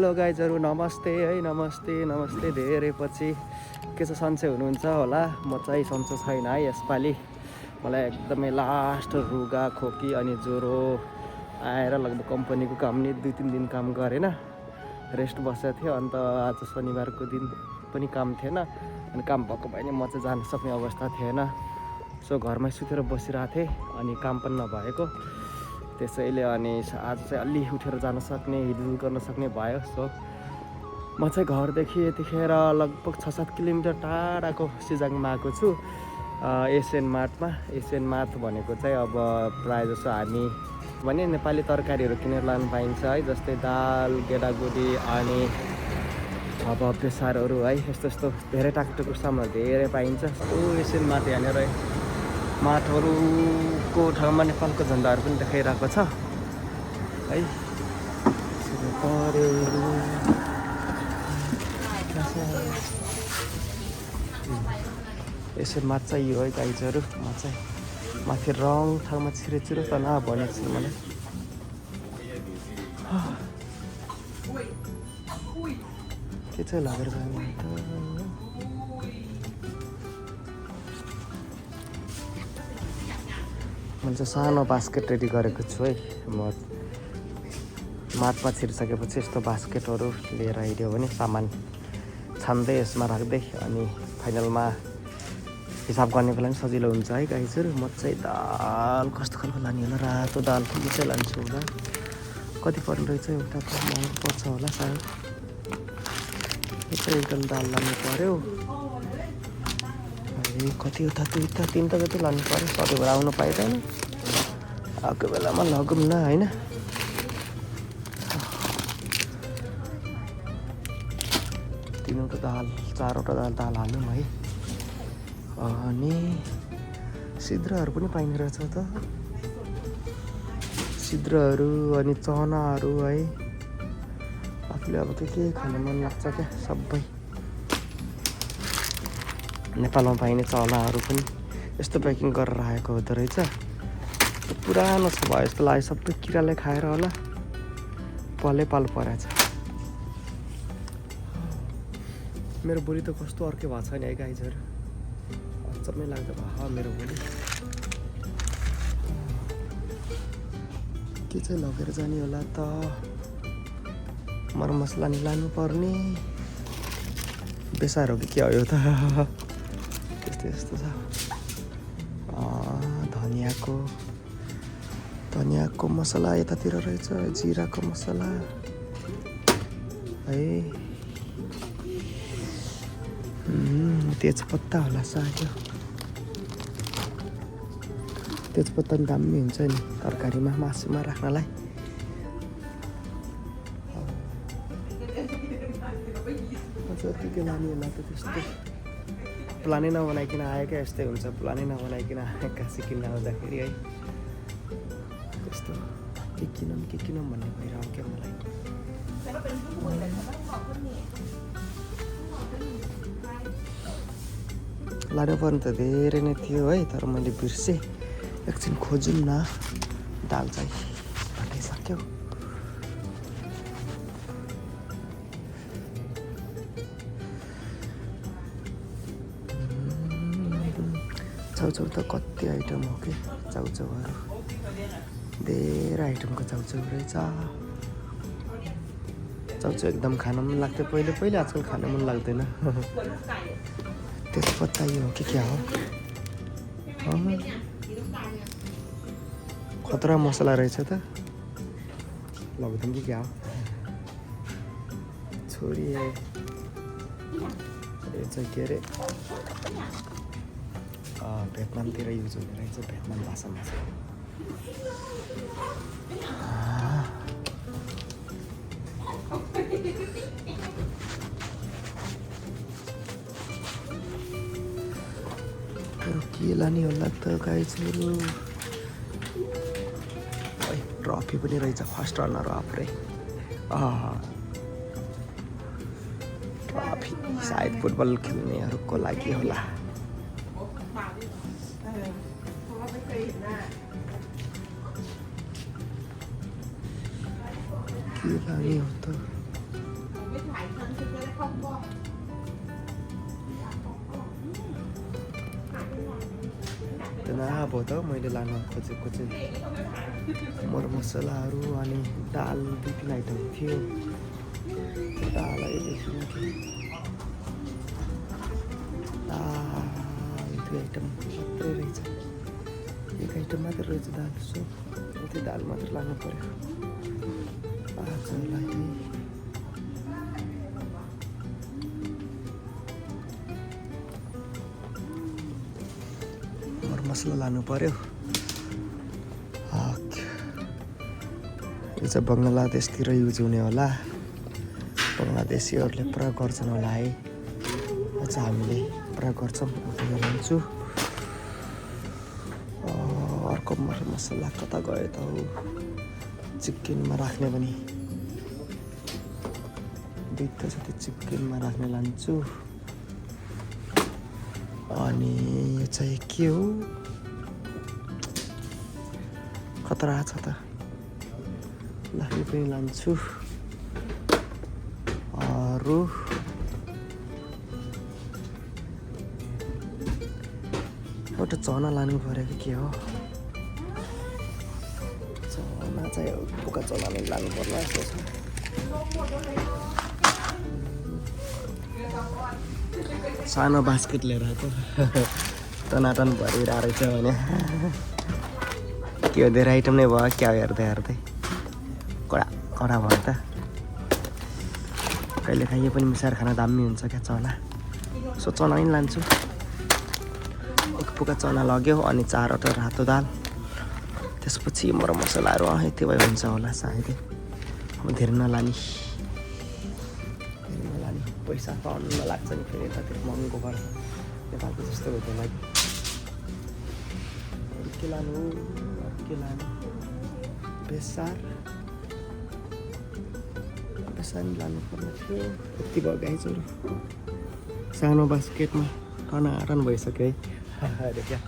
Hello गाइजहरू, नमस्ते है, नमस्ते धेरै पछि के छ, सन्चै हुनुहुन्छ होला। म चाहिँ सन्चो छैन है यसपालि। मलाई एकदमै लास्ट रुगा खोकी अनि ज्वरो आएर लगभग कम्पनीको काम नि 2-3 दिन काम गरेन, रेस्ट बसेको थियो। अन्त आज शनिबारको दिन पनि काम थिएन, अनि काम भएको भए नि म चाहिँ जान सक्ने अवस्था थिएन। सो घरमै सुतेर बसिरहेको थिएँ अनि काम पनि नभएको, त्यसैले अनि आज चाहिँ अलि उठेर जान सक्ने, हिँडडुल गर्न सक्ने भयो। सो म चाहिँ घरदेखि यतिखेर लगभग 6-7 किलोमिटर टाढाको सिजाङमा आएको छु, एसियन मार्टमा। एसियन मार्ट भनेको चाहिँ अब प्रायः जसो हामी भने नेपाली तरकारीहरू किनेर लानु पाइन्छ है, जस्तै दाल, गेडागुडी अनि अब बेसारहरू है, यस्तो धेरै टाकटुकको सामानहरू धेरै पाइन्छ। एसियन मार्ट यहाँनिर मार्टहरूको ठाउँमा नेपालको झन्डाहरू पनि देखाइरहेको छ है। एसियन मार्ट चाहिँ यो है गाइजहरू। म चाहिँ माथि रङ ठाउँमा छिरेछिरो त भनेको छु मलाई। के चाहिँ लगेर जाने त? मैले चाहिँ सानो बास्केट रेडी गरेको छु है। म मार्टमा छिरिसकेपछि यस्तो बास्केटहरू लिएर हिँड्यो भने सामान छान्दै यसमा राख्दै अनि फाइनलमा हिसाब गर्नेको लागि सजिलो हुन्छ है गाइजहरू। म चाहिँ दाल कस्तो खालको लाने होला, रातो दाल कुन चाहिँ लान्छु होला, कति पर्ने रहेछ एउटाको, महँगो पर्छ होला सायद। एउटा दाल लानु पऱ्यो, कति उता 2-3 त जति लानु पऱ्यो। सधैँभरि आउनु पाइँदैन, आएको बेलामा लगौँ न होइन। तीनवटा दाल, 4वटा दाल हाल्यौँ है। अनि सिद्राहरू पनि पाइने रहेछ त, सिद्राहरू अनि चनाहरू है। आफूले अब के खान मन लाग्छ क्या, सबै नेपालमा पाइने चनाहरू पनि यस्तो प्याकिङ गरेर राखेको हुँदो रहेछ। पुरानो छ भयो जस्तो लाग्यो, सबै किराले खाएर होला, पाल परेछ। मेरो बोली त कस्तो अर्कै भएको छ नि है गाइजहरू, अचम्मै लाग्दो भयो मेरो बोली। के चाहिँ लगेर जाने होला त? मरमसला नि लानु पर्ने, बेसार हो कि के हो यो त? यस्तो छ। धनियाको मसला यतातिर रहेछ, जिराको मसला है, तेजपत्ता होला सायद। तेजपत्ता पनि दामी हुन्छ नि तरकारीमा, मासुमा राख्नलाई। जतिकै लाने होला त त्यस्तो प्लानै नबनाइकन आयो क्या, यस्तै हुन्छ। प्लानै नबनाइकन आएका सिकिन आउँदाखेरि है, त्यस्तो के किनौँ भन्ने भइरहेको क्या मलाई। लानुपर्ने त धेरै नै थियो है, तर मैले बिर्सेँ। एकछिन खोजौँ न, दाल चाहिँ हटाइसक्यो। चाउचाउ त कति आइटम हो कि, चाउचाउहरू धेरै आइटमको चाउचाउ रहेछ। चाउचाउ एकदम खान मन लाग्थ्यो पहिले, आजकल खान मन लाग्दैन। तेजपत्ता यो हो कि क्या हो? खतरा मसला रहेछ त, लगिदिउँ कि क्या हो? छोरी यो चाहिँ के अरे भियतनामतिर युज हुने रहेछ, भियतनाम भाषामा चाहिँ। के लाने होला त गाइजहरू? ट्रफी पनि रहेछ, फर्स्ट रनर अप रे। ट्रफी सायद फुटबल खेल्नेहरूको लागि होला। के लाने हो त? अब त मैले लान खोजेको चाहिँ मरमसलाहरू अनि दाल 2-3 आइटम थियो। दाल आइदिएको दाल 2 आइटम मात्रै रहेछ, 1 आइटम मात्रै रहेछ दाल। सो त्यो दाल मात्र लानु पर्यो आजलाई। मसला लानु पर्यो। यो चाहिँ बङ्गलादेशतिर युज हुने होला, बङ्गलादेशीहरूले पुरा गर्छन् होला है। अझ हामीले पुरा गर्छौँ। उठेर लान्छु। अर्को मसला कता गयो त हो? चिकनमा राख्ने पनि 2 जति चिकनमा राख्ने लान्छु। अनि यो चाहिँ के हो? खतरा छ त, लाख्ने पनि लान्छु। अरू एउटा चना लानु पऱ्यो कि के हो? चना चाहिँ बोका चना नै लानु पर्ला जस्तो छ। सानो बास्केट लिएर आएको टनाटन भरिरहेको रहेछ भने के हो, धेरै आइटम नै भयो क्या हेर्दै हेर्दै कडा कडा भयो त। कहिले काहीँ यो पनि मिसाएर खाना दामी हुन्छ क्या चना। सो चना पनि लान्छु। 1 पोका चना लग्यो अनि 4वटा रातो दाल, त्यसपछि मरमसलाहरू यति भए हुन्छ होला सायदै। अब धेरै नलाने, पैसा त अन्न लाग्छ नि, फेरि यतातिर महँगो पर्छ नेपालको जस्तो हुँदैन। के लानु बेसार लानु पर्ने थियो। कति भयो गाइजहरू? सानो बास्केटमा टनाटन भइसक्यो है। क्या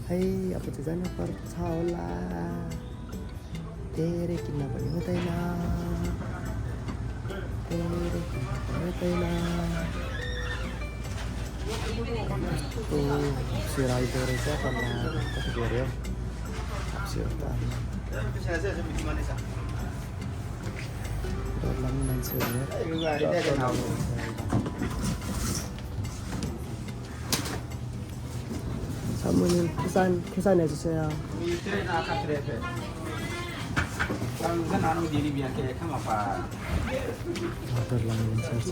है, अब चाहिँ जानुपर्छ होला। धेरै किन्न पनि हुँदैन, सेयर आइदो रहेछ। कति गऱ्यो सेयर त डर लाग्ने मान्छेहरू। 사모님 계산해주세요. डर लाग्ने मान्छेहरू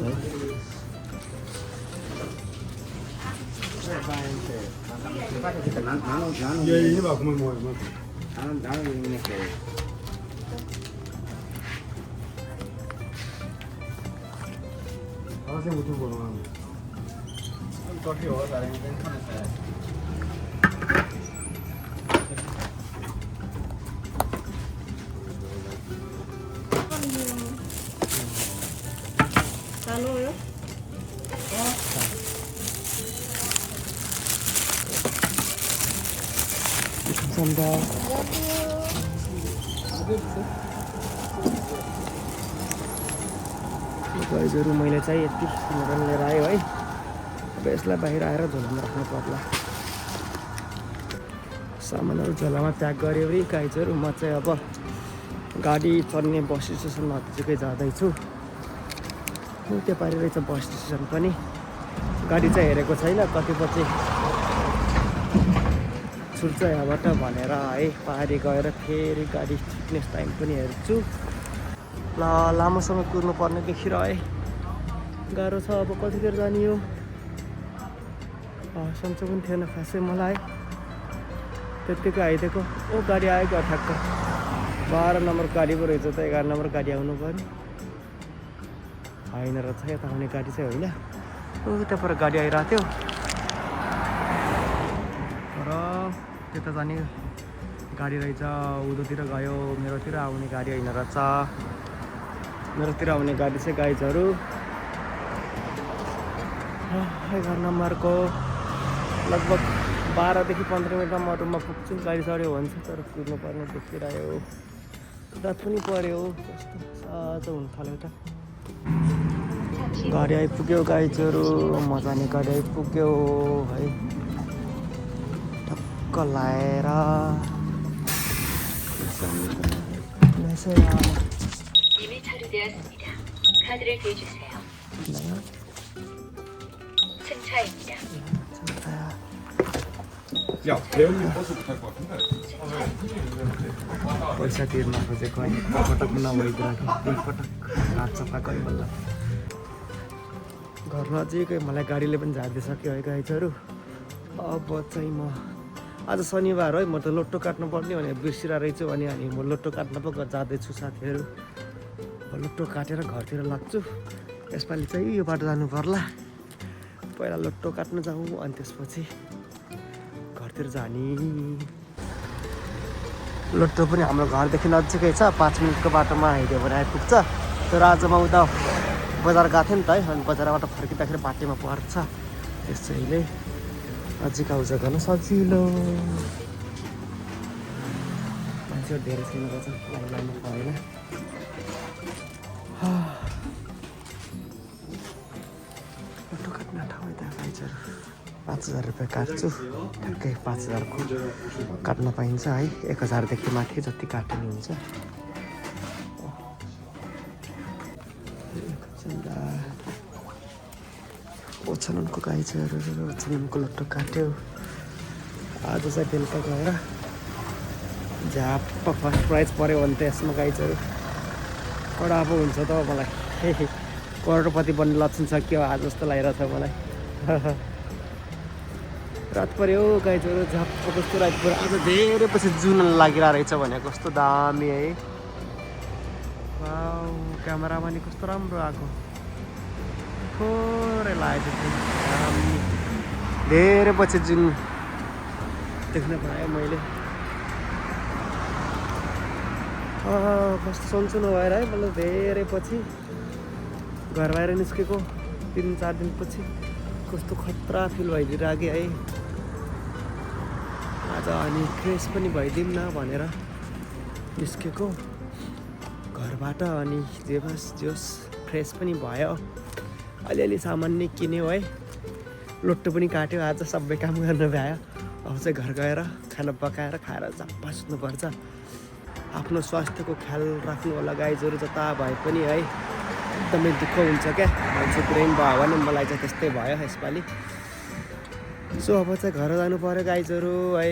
छ है। Halo ya. 감사합니다. गाइजहरू मैले चाहिँ यति किनेर लिएर आयो है। अब यसलाई बाहिर आएर झोलामा राख्नु पर्ला। सामानहरू झोलामा प्याक गऱ्यो है गाइजहरू। म चाहिँ अब गाडी चढ्ने बस स्टेसन नजिकै जाँदैछु। त्यो पारि रहेछ बस स्टेसन पनि। गाडी चाहिँ हेरेको छैन, कति बजे छुट्छ यहाँबाट भनेर है। पारि गएर फेरि गाडी छुट्ने टाइम पनि हेर्छु। ल लामोसँग कुर्नु पर्ने देखिरहे, गाह्रो छ। अब कतिखेर जाने हो? सन्चो पनि थिएन खासै मलाई। त्यत्तिकै आइदिएको। ओ गाडी आएको ठ्याक्क 12 नम्बर गाडी पो रहेछ त। 11 नम्बर गाडी आउनु पर्यो। होइन रहेछ, यता आउने गाडी चाहिँ होइन। उता पर गाडी आइरहेको थियो तर त्यता जाने गाडी रहेछ। उधोतिर गयो। मेरोतिर आउने गाडी होइन रहेछ। मेरोतिर आउने गाडी चाहिँ गाइजहरू घर नम्बरको लगभग 12 देखि 15 मिनटमा म रुममा पुग्छु। गाडी चढ्यो भन्छ तर कुर्नुपर्ने देखिरह्यो। रात पनि पऱ्यो, कस्तो साँझ हुन थाल्यो त। गाडी आइपुग्यो गाइजहरू, मजाले गाडी आइपुग्यो है। टक्क लाएर 이미 처리되었습니다. 카드를 대주세요. 승차입니다. 야, 대형님 버스 탈 것 같은데? पैसा तिर्न खोजेको है, पटक नभइदिरहेको दुई पटक हात सफा गयो बल्ल। घर नजिकै मलाई गाडीले पनि झारिदिइसक्यो है गाइजहरू। अब चाहिँ म आज शनिबार है, म त लोटो काट्नु पर्ने भने बिर्सिरहेको रहेछु अनि म लोटो काट्न पो जाँदैछु साथीहरू। लोटो काटेर घरतिर लाग्छु। यसपालि चाहिँ यो बाटो जानु पर्ला। पहिला लोटो काट्न जाउँ अनि त्यसपछि घरतिर जाने। लोटो पनि हाम्रो घरदेखि नजिकै छ, 5 मिनटको बाटोमा हिँड्यो भने आइपुग्छ। तर आज म उता बजार गएको थिएँ नि त है, अनि बजारबाट फर्किँदाखेरि बाटोमा पर्छ। त्यसैले नजिक आउँछ गर्न सजिलो। मान्छेहरू धेरै छैन रहेछ, लाइनमा भएन। लोटो काट्न ठाउँ यता गाइजहरू 5000 रुपियाँ काट्छु। ठ्याक्कै 5000को काट्न पाइन्छ है। 1000देखि माथि जति काट्नु हुन्छ। ओछ्यानको गाइजहरू ओछ्यानको लोटो काट्यो। आज चाहिँ बेलुका गएर झ्याप्प फर्स्ट प्राइज पऱ्यो भने त यसमा गाइजहरू कडा पो हुन्छ त मलाई। करोडपति बन्ने लक्षण सक्यो आज जस्तो लागिरहेको छ मलाई। रात पऱ्यो गाइजहरू, झ्याप्प कस्तो रात पऱ्यो। आज धेरै पछि जुन लागिरहेको रहेछ भने कस्तो दामी है। वाउ, क्यामेरामा नि कस्तो राम्रो आएको। थोरै लागेको दामी, धेरै पछि जुन देख्न पाएँ मैले। कस्तो सन्चो नभएर है, मतलब धेरै पछि घर बाहिर निस्केको 3-4 दिनपछि कस्तो खतरा फिल भइदिइराख्यो है आज। अनि फ्रेस पनि भइदिउँ न भनेर निस्केको घरबाट। अनि जे जोस् फ्रेस पनि भयो। अलिअलि सामान नि किन्यो है, लोटो पनि काट्यो। आज सबै काम गर्न भ्यायो। अब चाहिँ घर गएर खाना पकाएर खाएर झप्पा सुत्नुपर्छ। आफ्नो स्वास्थ्यको ख्याल राख्नु होला गाइजहरू, जता भए पनि है। एकदमै दुःख हुन्छ क्या मान्छे ब्रेन भयो भने। मलाई चाहिँ त्यस्तै भयो यसपालि। सो अब चाहिँ घर जानु पऱ्यो गाइजहरू है।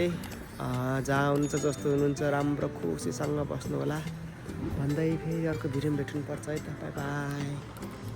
जहाँ हुनुहुन्छ जस्तो हुनुहुन्छ राम्रो खुसीसँग बस्नु होला भन्दै फेरि अर्को भिडियोमा भेट्नुपर्छ है त। By by.